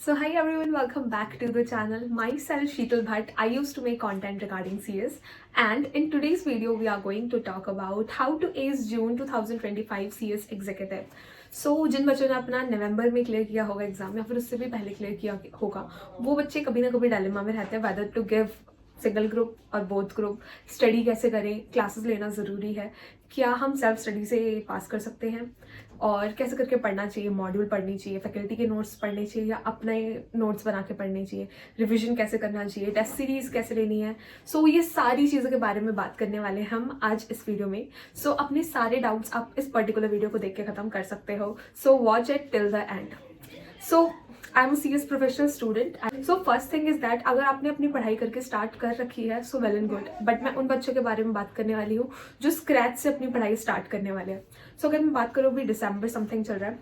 So hi everyone, welcome back to the channel. Myself Sheetal Bhatt. I used to make content regarding CS, and in today's video we are going to talk about how to ace June 2025 CS Executive. So जिन बच्चों ने अपना नवंबर में clear किया होगा exam या फिर उससे भी पहले क्लियर किया होगा, वो बच्चे कभी ना कभी डायलेमा में रहते हैं whether to give single group और बोथ ग्रुप, स्टडी कैसे करें, क्लासेस लेना ज़रूरी है, क्या हम सेल्फ स्टडी से पास कर सकते हैं और कैसे करके पढ़ना चाहिए, मॉड्यूल पढ़नी चाहिए, फैकल्टी के नोट्स पढ़ने चाहिए या अपने नोट्स बना के पढ़ने चाहिए, रिवीजन कैसे करना चाहिए, टेस्ट सीरीज कैसे लेनी है। सो ये सारी चीज़ों के बारे में बात करने वाले हैं हम आज इस वीडियो में। सो अपने सारे डाउट्स आप इस पर्टिकुलर वीडियो को देख के ख़त्म कर सकते हो। So watch it till the end. So I am CS professional student. So first thing is that अगर आपने अपनी पढ़ाई करके स्टार्ट कर रखी है so well and good, but मैं उन बच्चों के बारे में बात करने वाली हूँ जो स्क्रैच से अपनी पढ़ाई स्टार्ट करने वाले हैं। सो अगर मैं बात करूँ अभी दिसंबर समथिंग चल रहा है,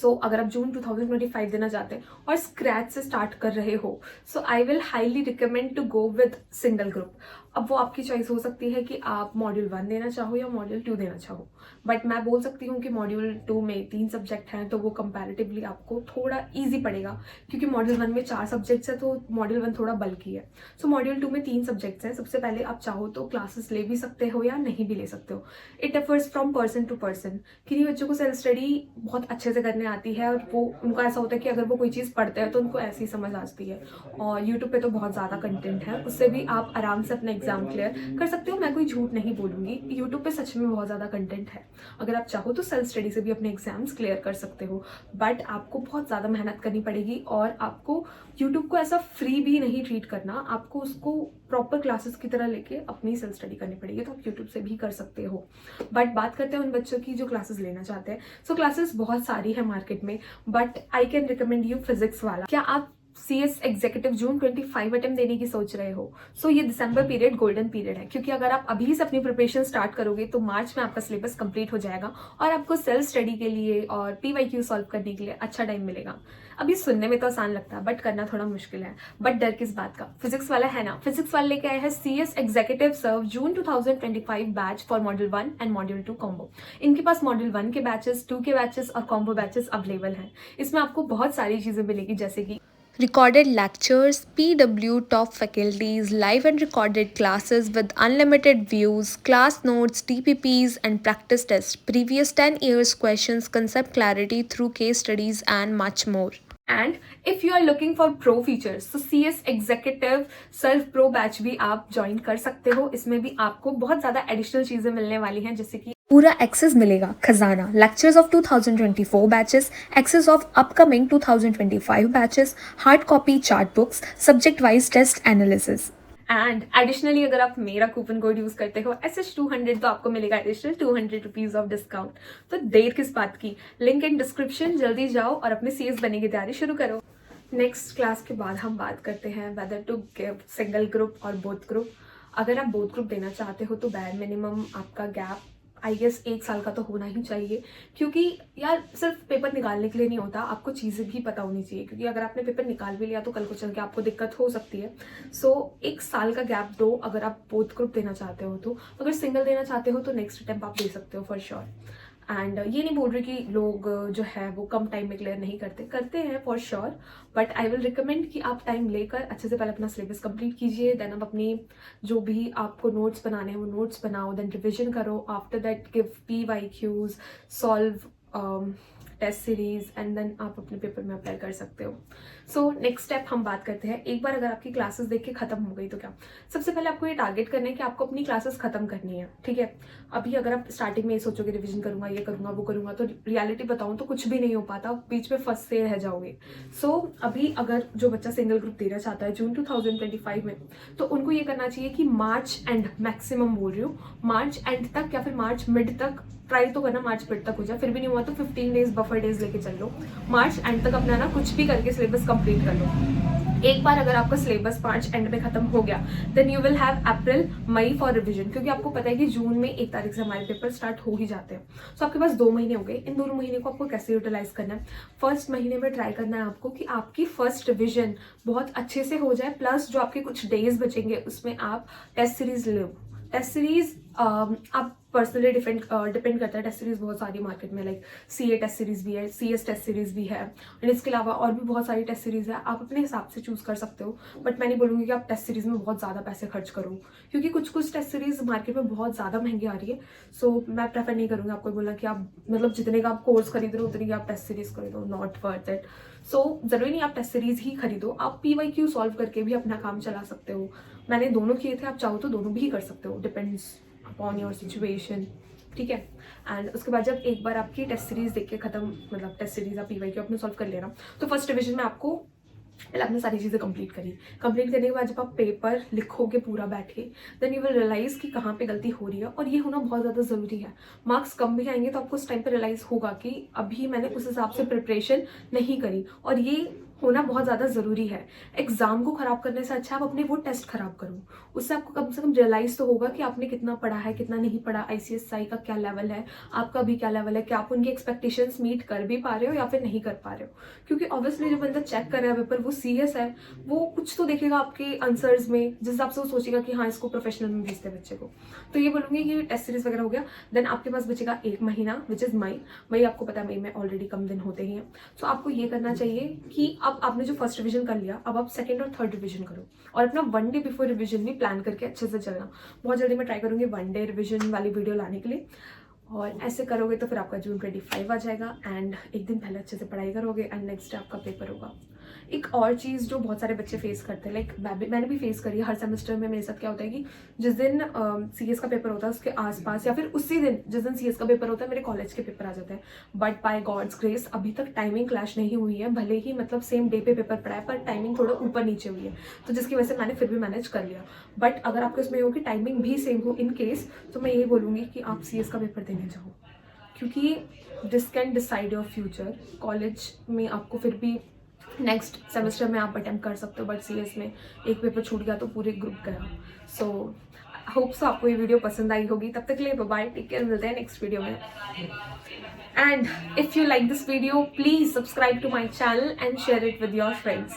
सो अगर आप जून 2025 देना चाहते हैं और स्क्रैच से स्टार्ट कर रहे हो, so I will highly recommend to go with single group. अब वो आपकी चॉइस हो सकती है कि आप मॉड्यूल 1 देना चाहो या मॉड्यूल 2 देना चाहो, बट मैं बोल सकती हूँ कि मॉड्यूल 2 में 3 सब्जेक्ट हैं तो वो कंपैरेटिवली आपको थोड़ा ईजी पड़ेगा, क्योंकि मॉड्यूल 1 में 4 सब्जेक्ट्स है तो मॉड्यूल 1 थोड़ा बल्कि है। सो मॉड्यूल 2 में 3 सब्जेक्ट्स हैं। सबसे पहले आप चाहो तो क्लासेस ले भी सकते हो या नहीं भी ले सकते हो, it differs from person to person. किन्हीं बच्चों को सेल्फ स्टडी बहुत अच्छे से करने आती है और वो उनको ऐसा होता है कि अगर वो कोई चीज़ पढ़ते हैं तो उनको ऐसी समझ आती है, और यूट्यूब पे तो बहुत ज़्यादा कंटेंट है, उससे भी आप आराम से अपना एग्जाम क्लियर कर सकते हो। मैं कोई झूठ नहीं बोलूँगी, यूट्यूब पे सच में बहुत ज़्यादा कंटेंट है। अगर आप चाहो तो सेल्फ स्टडी से भी अपने एग्जाम्स क्लियर कर सकते हो, बट आपको बहुत ज़्यादा मेहनत करनी पड़ेगी और आपको यूट्यूब को ऐसा फ्री भी नहीं ट्रीट करना, आपको उसको प्रॉपर क्लासेस की तरह लेके अपनी सेल्फ स्टडी करनी पड़ेगी। तो आप यूट्यूब से भी कर सकते हो, बट बात करते हैं उन बच्चों की जो क्लासेस लेना चाहते हैं। सो क्लासेस बहुत सारी है मार्केट में, but I can recommend you physics वाला। क्या आप CS एग्जीक्यूटिव जून 25 अटेम्प्ट देने की सोच रहे हो? सो ये दिसंबर पीरियड गोल्डन पीरियड है, क्योंकि अगर आप अभी से अपनी प्रिपरेशन स्टार्ट करोगे तो मार्च में आपका सिलेबस कंप्लीट हो जाएगा और आपको सेल्फ स्टडी के लिए और PYQ सॉल्व करने के लिए अच्छा टाइम मिलेगा। अभी सुनने में तो आसान लगता है बट करना थोड़ा मुश्किल है, बट डर किस बात का, फिजिक्स वाला है ना। फिजिक्स वाले लेके आए हैं CS executive serve June 2025 batch for module 1 and module 2 combo. इनके पास मॉड्यूल 1 के बैचेस, 2 के बैचेस और कॉम्बो बैचेस अवेलेबल हैं। इसमें आपको बहुत सारी चीज़ें मिलेगी, जैसे कि recorded lectures, PW top faculties, live and recorded classes with unlimited views, class notes, TPPs and practice tests, previous 10 years questions, concept clarity through case studies and much more. And if you are looking for pro features तो CS executive self pro batch भी आप join कर सकते हो। इसमें भी आपको बहुत ज़्यादा एडिशनल चीज़ें मिलने वाली हैं, जैसे कि पूरा एक्सेस मिलेगा, खजाना, lectures of 2024 batches, access of upcoming 2025 batches, hard copy chart books, subject wise test analysis. And additionally अगर आप मेरा कूपन कोड यूज करते हो SH200 तो आपको मिलेगा एडिशनल 200 रुपीज ऑफ डिस्काउंट। तो देर किस बात की, लिंक इन डिस्क्रिप्शन, जल्दी जाओ और अपने CS बनने की तैयारी शुरू करो। नेक्स्ट क्लास के बाद हम बात करते हैं whether to give single group और बोथ ग्रुप। अगर आप बोथ ग्रुप देना चाहते हो तो बैर मिनिमम आपका गैप आई गेस 1 साल का तो होना ही चाहिए, क्योंकि यार सिर्फ पेपर निकालने के लिए नहीं होता, आपको चीज़ें भी पता होनी चाहिए, क्योंकि अगर आपने पेपर निकाल भी लिया तो कल को चल के आपको दिक्कत हो सकती है। सो 1 साल का गैप दो अगर आप बोथ ग्रुप देना चाहते हो तो। अगर सिंगल देना चाहते हो तो नेक्स्ट अटेम्प्ट आप दे सकते हो फॉर श्योर। एंड ये नहीं बोल रही कि लोग जो है वो कम टाइम में क्लियर नहीं करते हैं for sure, but I will recommend कि आप टाइम लेकर अच्छे से पहले अपना सिलेबस कंप्लीट कीजिए, देन आप अपनी जो भी आपको नोट्स बनाने हैं वो नोट्स बनाओ, देन रिविजन करो, after that give PYQs, solve test series and then आप अपने पेपर में अप्लाई कर सकते हो। सो नेक्स्ट स्टेप हम बात करते हैं। एक बार अगर आपकी क्लासेस देख के खत्म हो गई तो क्या, सबसे पहले आपको ये टारगेट करना है कि आपको अपनी क्लासेस खत्म करनी है, ठीक है। अभी अगर आप स्टार्टिंग में ये सोचोगे रिवीजन करूंगा, ये करूंगा, वो करूंगा, तो रियलिटी बताऊं तो कुछ भी नहीं हो पाता, बीच में फंसते रह जाओगे। सो अभी अगर जो बच्चा सिंगल ग्रुप देना चाहता है जून 2025 में, तो उनको ये करना चाहिए कि मार्च एंड, मैक्सिमम बोल रही हूँ, मार्च एंड तक या फिर मार्च मिड तक ट्राई तो करना, मार्च मिड तक हो जाए, फिर भी नहीं हुआ तो 15 डेज बफर डेज लेके चल लो, मार्च एंड तक अपना ना कुछ भी करके सिलेबस कंप्लीट कर लो। एक बार अगर आपका सिलेबस मार्च एंड में खत्म हो गया, then you will have April May for revision, क्योंकि आपको पता है कि जून में 1 तारीख से हमारे पेपर स्टार्ट हो ही जाते हैं। सो आपके पास 2 महीने हो गए। इन 2 महीने को आपको कैसे यूटिलाइज करना है, फर्स्ट महीने में ट्राई करना है आपको कि आपकी फर्स्ट रिविजन बहुत अच्छे से हो जाए, प्लस जो आपके कुछ डेज बचेंगे उसमें आप टेस्ट सीरीज लो। टेस्ट सीरीज आप पर्सनली डिपेंड करता है। टेस्ट सीरीज़ बहुत सारी मार्केट में, लाइक CA टेस्ट सीरीज़ भी है, CS टेस्ट सीरीज़ भी है, एंड इसके अलावा और भी बहुत सारी टेस्ट सीरीज़ है। आप अपने हिसाब से चूज़ कर सकते हो, बट मैं नहीं बोलूँगी कि आप टेस्ट सीरीज़ में बहुत ज़्यादा पैसे खर्च करो, क्योंकि कुछ टेस्ट सीरीज़ मार्केट में बहुत ज़्यादा महंगी आ रही है। सो मैं प्रेफर नहीं करूँगी आपको बोला कि आप मतलब जितने का आप कोर्स खरीद रहे हो उतनी की आप टेस्ट सीरीज़ खरीदो, नॉट वर्थ इट। सो ज़रूरी नहीं आप टेस्ट सीरीज़ ही खरीदो, आप PYQ सॉल्व करके भी अपना काम चला सकते हो। मैंने दोनों किए थे, आप चाहो तो दोनों भी कर सकते हो, डिपेंड्स अपॉन योर सिचुएशन, ठीक है। एंड उसके बाद जब एक बार आपकी टेस्ट सीरीज़ देख के खत्म, मतलब टेस्ट सीरीज़ आप PYQ आपने सॉल्व कर लेना, तो फर्स्ट रिविजन में आपको पहले आपने सारी चीज़ें कंप्लीट करने के बाद जब आप पेपर लिखोगे पूरा बैठ के, देन यू विल रियलाइज़ कि कहाँ पे गलती हो रही है, और ये होना बहुत ज़्यादा ज़रूरी है। मार्क्स कम भी आएंगे तो आपको उस टाइम पे रियलाइज़ होगा कि अभी मैंने उस हिसाब से प्रिपरेशन नहीं करी, और ये होना बहुत ज़्यादा ज़रूरी है। एग्जाम को ख़राब करने से अच्छा आप अपने वो टेस्ट ख़राब करो, उससे आपको कम से कम रियलाइज़ तो होगा कि आपने कितना पढ़ा है, कितना नहीं पढ़ा, ICSI का क्या लेवल है, आपका भी क्या लेवल है, क्या आप उनकी एक्सपेक्टेशंस मीट कर भी पा रहे हो या फिर नहीं कर पा रहे हो। क्योंकि ऑब्वियसली जो बंदा चेक कर रहा है पेपर, वो CS है, वो कुछ तो देखेगा आपके आंसर्स में, जिस हिसाब से वो सोचेगा कि हाँ इसको प्रोफेशनल में भेजते हैं बच्चे को। तो ये बोलूँगी कि टेस्ट सीरीज वगैरह हो गया। देन आपके पास बचेगा 1 महीना, विच इज़ मई आपको पता है मई में ऑलरेडी कम दिन होते ही हैं। सो आपको ये करना चाहिए कि अब आपने जो फर्स्ट रिविजन कर लिया, अब आप सेकंड और थर्ड रिविजन करो, और अपना 1 डे बिफोर रिविजन भी प्लान करके अच्छे से चलना। बहुत जल्दी मैं ट्राई करूँगी 1 डे रिविजन वाली वीडियो लाने के लिए, और ऐसे करोगे तो फिर आपका जून 25 आ जाएगा, एंड एक दिन पहले अच्छे से पढ़ाई करोगे एंड नेक्स्ट डे आपका पेपर होगा। एक और चीज़ जो बहुत सारे बच्चे फेस करते हैं, लाइक मैंने भी फेस करी है हर सेमेस्टर में। मेरे साथ क्या होता है कि जिस दिन CS का पेपर होता है उसके आसपास, या फिर उसी दिन जिस दिन CS का पेपर होता है, मेरे कॉलेज के पेपर आ जाते हैं। बट बाय गॉड्स ग्रेस अभी तक टाइमिंग क्लैश नहीं हुई है, भले ही मतलब सेम डे पे पेपर पड़ा है, पर टाइमिंग थोड़ा ऊपर नीचे हुई है, तो जिसकी वजह से मैंने फिर भी मैनेज कर लिया। बट अगर आपके उसमें हो कि टाइमिंग भी सेम हो इन केस, तो मैं ये बोलूँगी कि आप CS का पेपर देने जाओ, क्योंकि this can decide your future. College में आपको फिर भी नेक्स्ट सेमेस्टर में आप अटेम्प्ट कर सकते हो, बट CS में एक पेपर छूट गया तो पूरे ग्रुप गया। सो होप सो आपको ये वीडियो पसंद आई होगी। तब तक के लिए बाय, टेक केयर, मिलते हैं नेक्स्ट वीडियो में। And if you like this video, please subscribe to my channel and share it with your friends.